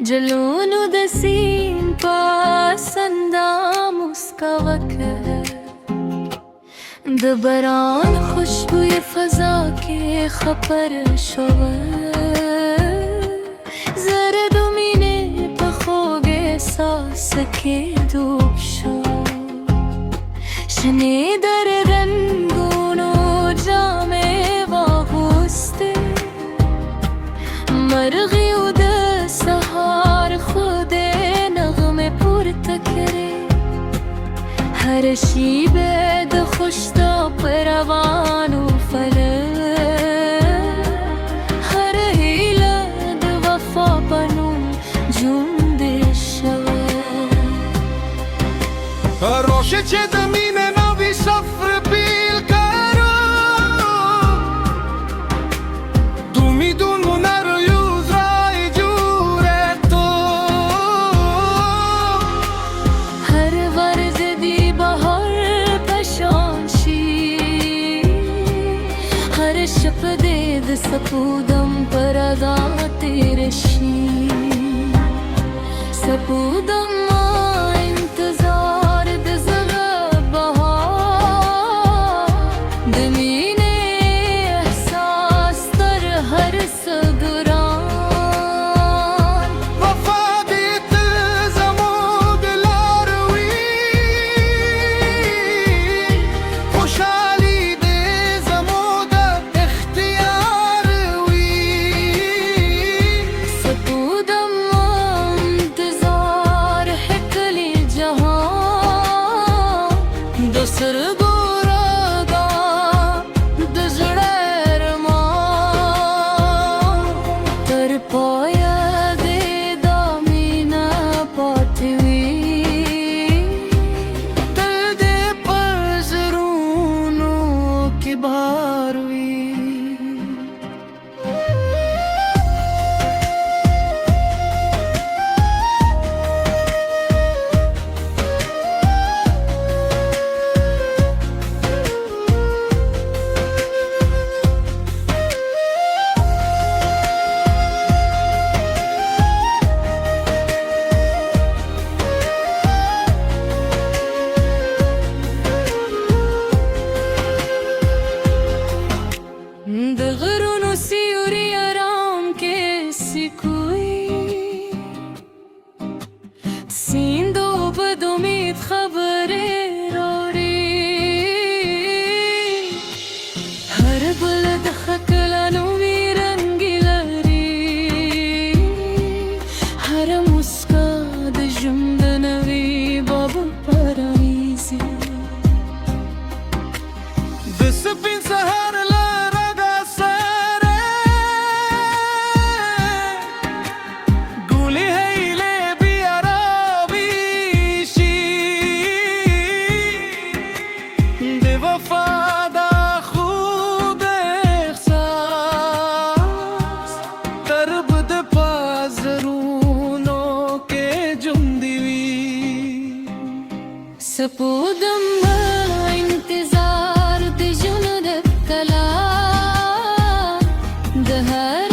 جلون دسیم پسندم اسکا وکه دبران خوشبوی فضا که خبر شوه زرد و مینه پخوگ احساس که دوب شو شنیدر رنگون و جام واغوسته مرغی و ده سهار خود نغمه پورته کره هر شیبه ده خوشتا پروان و فله هر هیله ده وفا بنو جونده شوه روشه چه زمینه نوی سفر بیل کرو تو میدون منر یوز رای جوره تو هر ورز دی بهار پشانشی هر شب دید سپودم پردا تیرشی سپودم سیندو بدومید خبری روری هر بلد خکلانو میرنگی لری هر مسکاد جمد نوی بابا پرانیزی دست بین سهر لرده سره گولی هیله وفادا خود احساس درب ده پازرونو که جندوی سپودم انتظار ده جون ده کلا ده